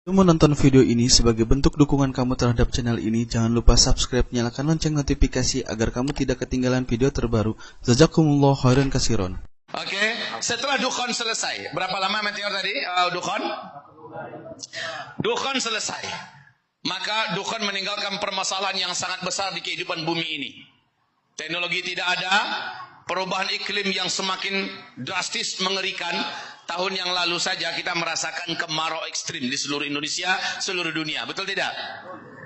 Sebelum menonton video ini, sebagai bentuk dukungan kamu terhadap channel ini, jangan lupa subscribe, nyalakan lonceng notifikasi agar kamu tidak ketinggalan video terbaru. Jazakumullah khairan katsiran. Oke, setelah dukhon selesai, berapa lama meteor tadi? Dukhon? Dukhon selesai. Maka dukhon meninggalkan permasalahan yang sangat besar di kehidupan bumi ini. Teknologi tidak ada, perubahan iklim yang semakin drastis mengerikan. Tahun yang lalu saja kita merasakan kemarau ekstrim di seluruh Indonesia, seluruh dunia. Betul tidak?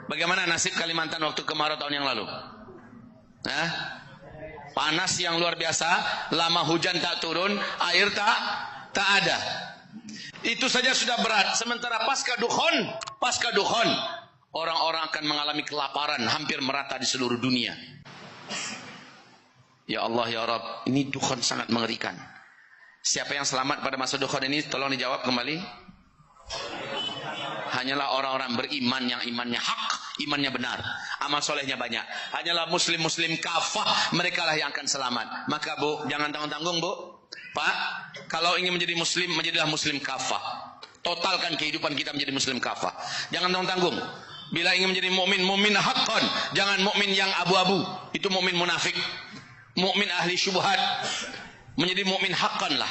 Bagaimana nasib Kalimantan waktu kemarau tahun yang lalu? Hah? Panas yang luar biasa, lama hujan tak turun, air tak ada. Itu saja sudah berat. Sementara pasca dukhon, orang-orang akan mengalami kelaparan hampir merata di seluruh dunia. Ya Allah ya Rabb, ini dukhon sangat mengerikan. Siapa yang selamat pada masa dukhon ini? Tolong dijawab kembali. Hanyalah orang-orang beriman yang imannya hak, imannya benar, amal solehnya banyak. Hanyalah muslim-muslim kafah, mereka lah yang akan selamat. Maka Bu, jangan tanggung-tanggung Bu. Pak, kalau ingin menjadi muslim, menjadilah muslim kafah. Totalkan kehidupan kita menjadi muslim kafah. Jangan tanggung-tanggung. Bila ingin menjadi mukmin haqqan, jangan mukmin yang abu-abu. Itu mukmin munafik. Mukmin ahli syubhat. Menjadi mukmin haqqan lah.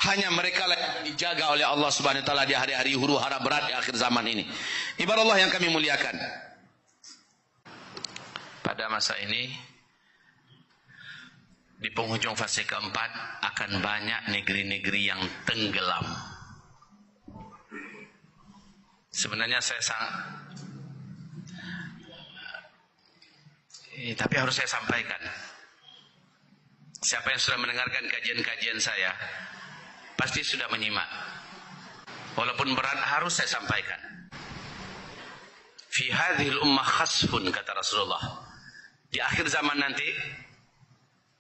Hanya mereka lah yang dijaga oleh Allah Subhanahu wa taala di hari-hari huru hara berat di akhir zaman ini. Ibarat Allah yang kami muliakan. Pada masa ini di penghujung fase keempat akan banyak negeri-negeri yang tenggelam. Sebenarnya saya tapi harus saya sampaikan. Siapa yang sudah mendengarkan kajian-kajian saya pasti sudah menyimak. Walaupun berat harus saya sampaikan. Fi hadhil ummah khasfun, kata Rasulullah. Di akhir zaman nanti,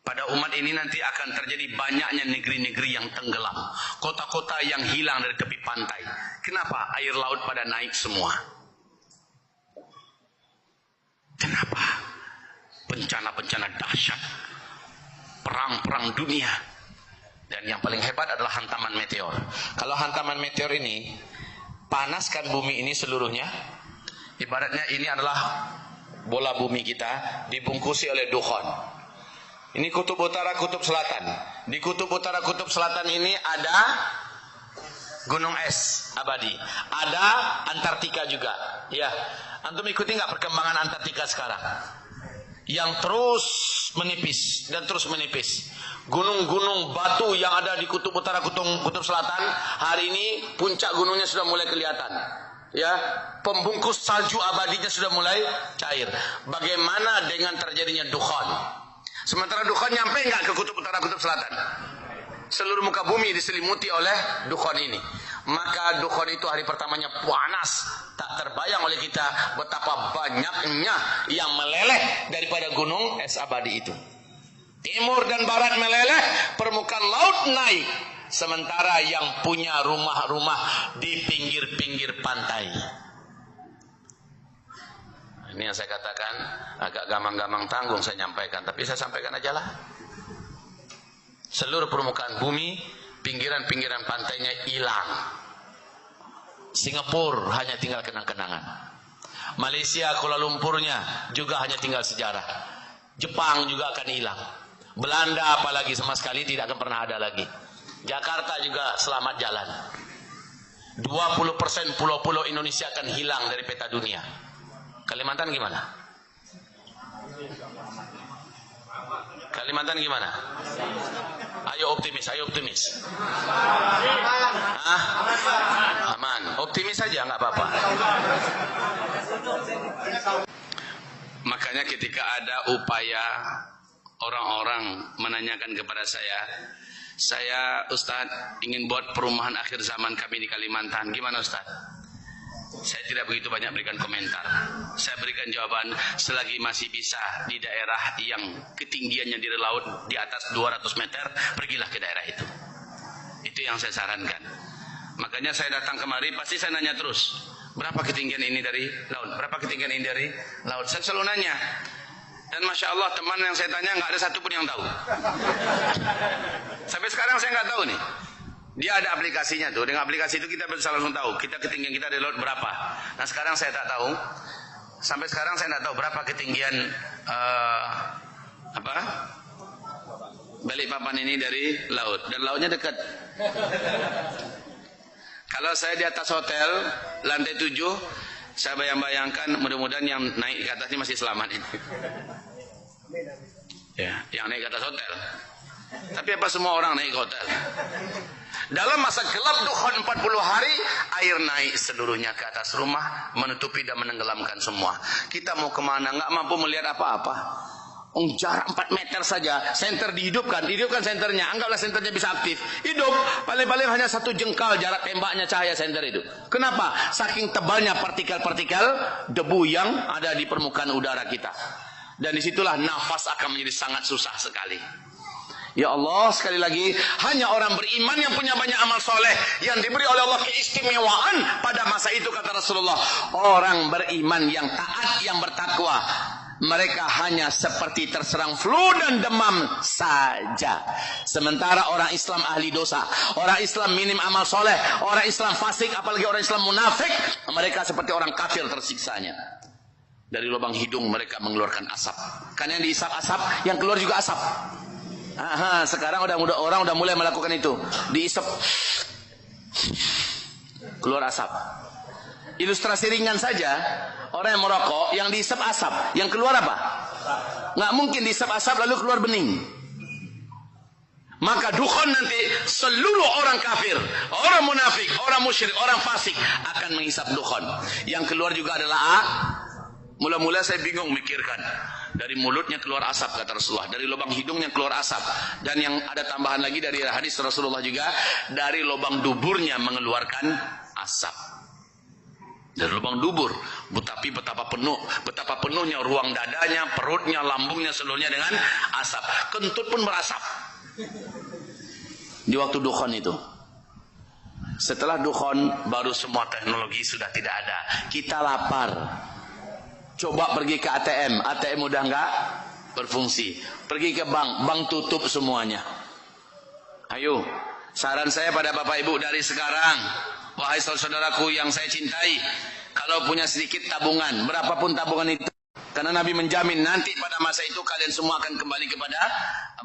pada umat ini nanti akan terjadi banyaknya negeri-negeri yang tenggelam. Kota-kota yang hilang dari tepi pantai. Kenapa? Air laut pada naik semua. Kenapa? Bencana-bencana dahsyat. Perang-perang dunia. Dan yang paling hebat adalah hantaman meteor. Kalau hantaman meteor ini panaskan bumi ini seluruhnya, ibaratnya ini adalah bola bumi kita dibungkusi oleh dukhon. Ini kutub utara, kutub selatan. Di kutub utara, kutub selatan ini ada gunung es abadi, ada Antartika juga. Ya, antum ikuti nggak perkembangan Antartika sekarang? Yang terus menipis dan terus menipis. Gunung-gunung batu yang ada di kutub utara, kutub selatan, hari ini puncak gunungnya sudah mulai kelihatan. Ya, pembungkus salju abadinya sudah mulai cair. Bagaimana dengan terjadinya dukhon? Sementara dukhon nyampe nggak ke kutub utara, kutub selatan? Seluruh muka bumi diselimuti oleh dukhon ini. Maka dukhon itu hari pertamanya panas. Tak terbayang oleh kita betapa banyaknya yang meleleh daripada gunung es abadi itu. Timur dan barat meleleh, permukaan laut naik. Sementara yang punya rumah-rumah di pinggir-pinggir pantai. Ini yang saya katakan agak gamang-gamang tanggung saya nyampaikan, tapi saya sampaikan aja lah. Seluruh permukaan bumi, pinggiran-pinggiran pantainya hilang. Singapura hanya tinggal kenang-kenangan. Malaysia, Kuala Lumpurnya juga hanya tinggal sejarah. Jepang juga akan hilang. Belanda apalagi sama sekali tidak akan pernah ada lagi. Jakarta juga selamat jalan. 20% pulau-pulau Indonesia akan hilang dari peta dunia. Kalimantan gimana? Kalimantan gimana? Ayo optimis, ayo optimis. Aman, optimis saja nggak apa-apa. Makanya ketika ada upaya orang-orang menanyakan kepada saya Ustadz ingin buat perumahan akhir zaman kami di Kalimantan, gimana Ustadz? Saya tidak begitu banyak berikan komentar. Saya berikan jawaban selagi masih bisa di daerah yang ketinggiannya di laut di atas 200 meter, pergilah ke daerah itu. Itu yang saya sarankan. Makanya saya datang kemari pasti saya nanya terus, berapa ketinggian ini dari laut? Berapa ketinggian ini dari laut? Saya selalu nanya. Dan Masya Allah teman yang saya tanya nggak ada satupun yang tahu. Sampai sekarang saya nggak tahu nih. Dia ada aplikasinya tuh. Dengan aplikasi itu kita bisa langsung tahu kita ketinggian kita di laut berapa. Nah sekarang saya tak tahu. Sampai sekarang saya tidak tahu berapa ketinggian Balikpapan ini dari laut. Dan lautnya dekat. Kalau saya di atas hotel lantai 7, saya bayangkan mudah-mudahan yang naik ke atas ini masih selamat ini. Ya, yang naik ke atas hotel. Tapi apa semua orang naik ke hotel? Dalam masa gelap dukhon 40 hari, air naik seluruhnya ke atas rumah, menutupi dan menenggelamkan semua. Kita mau kemana? Nggak mampu melihat apa-apa. Jarak 4 meter saja, senter dihidupkan senternya. Anggaplah senternya bisa aktif, hidup. Paling-paling hanya 1 jengkal jarak tembaknya cahaya senter itu. Kenapa? Saking tebalnya partikel-partikel debu yang ada di permukaan udara kita. Dan disitulah nafas akan menjadi sangat susah sekali. Ya Allah, sekali lagi, hanya orang beriman yang punya banyak amal soleh yang diberi oleh Allah keistimewaan pada masa itu, kata Rasulullah. Orang beriman yang taat, yang bertakwa, mereka hanya seperti terserang flu dan demam saja. Sementara orang Islam ahli dosa, orang Islam minim amal soleh, orang Islam fasik, apalagi orang Islam munafik, mereka seperti orang kafir tersiksanya. Dari lubang hidung mereka mengeluarkan asap. Karena yang diisap asap, yang keluar juga asap. Sekarang orang udah mulai melakukan itu. Diisap, keluar asap. Ilustrasi ringan saja, orang yang merokok, yang diisap asap, yang keluar apa? Nggak mungkin diisap asap lalu keluar bening. Maka dukhon nanti seluruh orang kafir, orang munafik, orang musyrik, orang fasik akan menghisap dukhon. Yang keluar juga adalah mula-mula saya bingung mikirkan. Dari mulutnya keluar asap, kata Rasulullah. Dari lubang hidungnya keluar asap. Dan yang ada tambahan lagi dari hadis Rasulullah juga, dari lubang duburnya mengeluarkan asap. Dari lubang dubur. Tapi betapa penuhnya ruang dadanya, perutnya, lambungnya, seluruhnya dengan asap. Kentut pun berasap. Di waktu dukhon itu. Setelah dukhon, baru semua teknologi sudah tidak ada. Kita lapar. Coba pergi ke ATM, ATM udah nggak berfungsi. Pergi ke bank tutup semuanya. Ayo, saran saya pada Bapak Ibu dari sekarang, wahai saudaraku yang saya cintai, kalau punya sedikit tabungan, berapapun tabungan itu, karena Nabi menjamin nanti pada masa itu kalian semua akan kembali kepada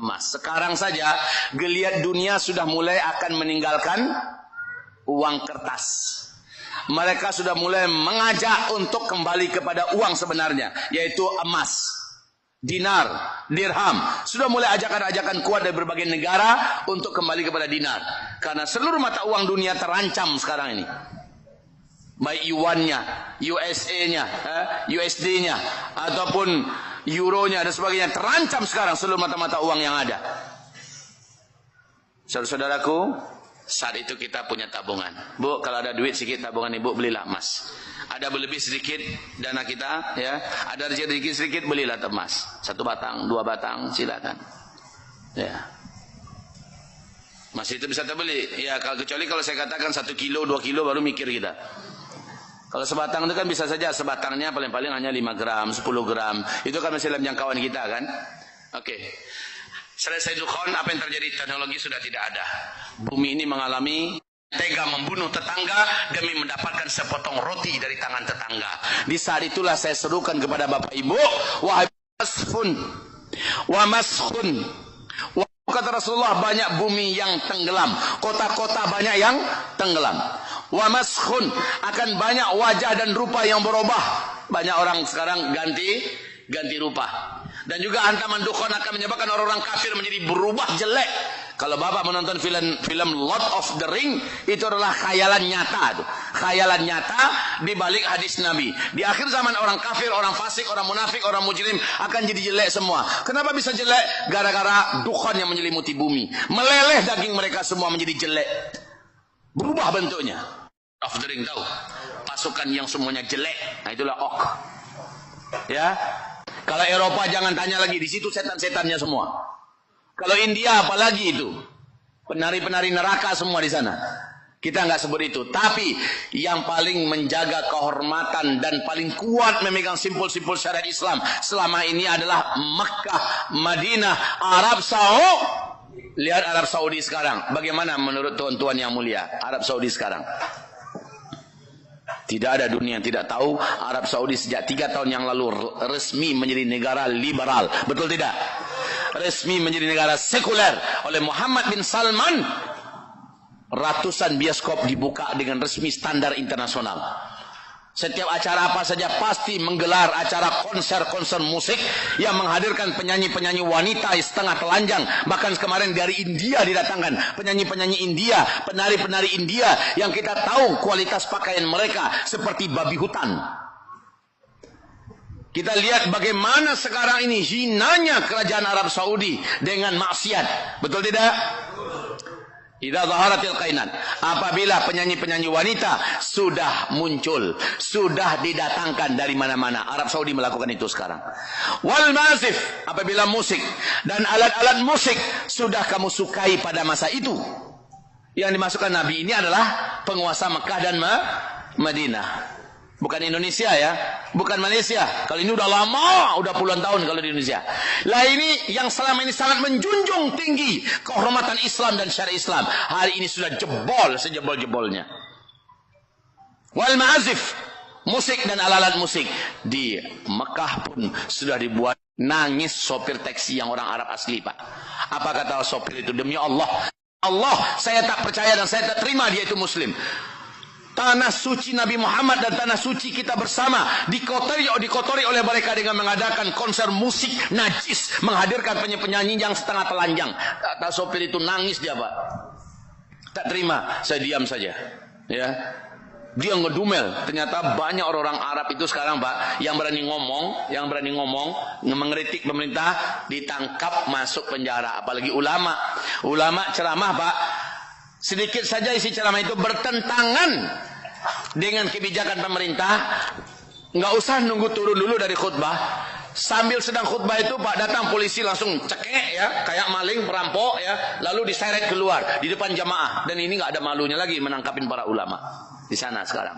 emas. Sekarang saja geliat dunia sudah mulai akan meninggalkan uang kertas. Mereka sudah mulai mengajak untuk kembali kepada uang sebenarnya, yaitu emas, dinar, dirham. Sudah mulai ajakan-ajakan kuat dari berbagai negara untuk kembali kepada dinar. Karena seluruh mata uang dunia terancam sekarang ini. Baik yuannya, USA-nya, USD-nya, ataupun euronya dan sebagainya, terancam sekarang seluruh mata-mata uang yang ada. Saudara-saudaraku, saat itu kita punya tabungan. Bu, kalau ada duit sedikit tabungan ibu, belilah emas. Ada berlebih sedikit dana kita, ya. Ada rezeki sedikit, belilah emas. 1 batang, 2 batang, silakan. Ya. Emas itu bisa terbeli. Ya, kecuali kalau saya katakan 1 kilo, 2 kilo baru mikir kita. Kalau sebatang itu kan bisa saja, sebatangnya paling-paling hanya 5 gram, 10 gram. Itu kan masih dalam jangkauan kita kan. Oke. Selesai dukhon, apa yang terjadi? Teknologi sudah tidak ada. Bumi ini mengalami tega membunuh tetangga demi mendapatkan sepotong roti dari tangan tetangga. Di saat itulah saya serukan kepada Bapak Ibu, wahai maskhun, wa maskhun. Kata Rasulullah, banyak bumi yang tenggelam, kota-kota banyak yang tenggelam. Wa maskhun, akan banyak wajah dan rupa yang berubah. Banyak orang sekarang ganti rupa. Dan juga hantaman dukhon akan menyebabkan orang-orang kafir menjadi berubah jelek. Kalau Bapak menonton film Lord of the Ring, itu adalah khayalan nyata. Khayalan nyata di balik hadis Nabi. Di akhir zaman orang kafir, orang fasik, orang munafik, orang mujrim akan jadi jelek semua. Kenapa bisa jelek? Gara-gara dukhon yang menyelimuti bumi. Meleleh daging mereka semua menjadi jelek. Berubah bentuknya. Lord of the Ring tahu? Pasukan yang semuanya jelek. Nah itulah Orc. Ya. Kalau Eropa jangan tanya lagi, di situ setan-setannya semua. Kalau India apalagi itu, penari-penari neraka semua di sana. Kita nggak sebut itu, tapi yang paling menjaga kehormatan dan paling kuat memegang simpul-simpul syariat Islam selama ini adalah Mekah, Madinah, Arab Saudi. Lihat Arab Saudi sekarang. Bagaimana menurut tuan-tuan yang mulia Arab Saudi sekarang? Tidak ada dunia yang tidak tahu Arab Saudi sejak 3 tahun yang lalu resmi menjadi negara liberal. Betul tidak? Resmi menjadi negara sekuler oleh Muhammad bin Salman. Ratusan bioskop dibuka dengan resmi standar internasional. Setiap acara apa saja pasti menggelar acara konser-konser musik yang menghadirkan penyanyi-penyanyi wanita setengah telanjang. Bahkan kemarin dari India didatangkan penyanyi-penyanyi India, penari-penari India yang kita tahu kualitas pakaian mereka seperti babi hutan. Kita lihat bagaimana sekarang ini hinanya kerajaan Arab Saudi dengan maksiat. Betul tidak? Idza zaharatil qainat, apabila penyanyi-penyanyi wanita sudah muncul, sudah didatangkan dari mana-mana. Arab Saudi melakukan itu sekarang. Wal mazif, apabila musik dan alat-alat musik sudah kamu sukai pada masa itu. Yang dimasukkan Nabi ini adalah penguasa Mekah dan Madinah. Bukan Indonesia ya, bukan Malaysia. Kalau ini udah lama, udah puluhan tahun kalau di Indonesia. Lah ini yang selama ini sangat menjunjung tinggi kehormatan Islam dan syariat Islam. Hari ini sudah jebol sejebol-jebolnya. Wal ma'azif, musik dan alat-alat musik di Mekah pun sudah dibuat. Nangis sopir taksi yang orang Arab asli, Pak. Apa kata sopir itu? Demi Allah, saya tak percaya dan saya tak terima dia itu Muslim. Tanah suci Nabi Muhammad dan tanah suci kita bersama dikotori oleh mereka dengan mengadakan konser musik najis, menghadirkan penyanyi yang setengah telanjang. Kata sopir itu nangis dia, Pak. Tak terima, saya diam saja. Ya, dia ngedumel. Ternyata banyak orang Arab itu sekarang, Pak, yang berani ngomong, mengkritik pemerintah, ditangkap masuk penjara. Apalagi ulama ceramah, Pak. Sedikit saja isi ceramah itu bertentangan dengan kebijakan pemerintah. Nggak usah nunggu turun dulu dari khutbah. Sambil sedang khutbah itu, Pak, datang polisi langsung cekek ya, kayak maling, perampok ya, lalu diseret keluar di depan jamaah. Dan ini nggak ada malunya lagi menangkapin para ulama di sana sekarang.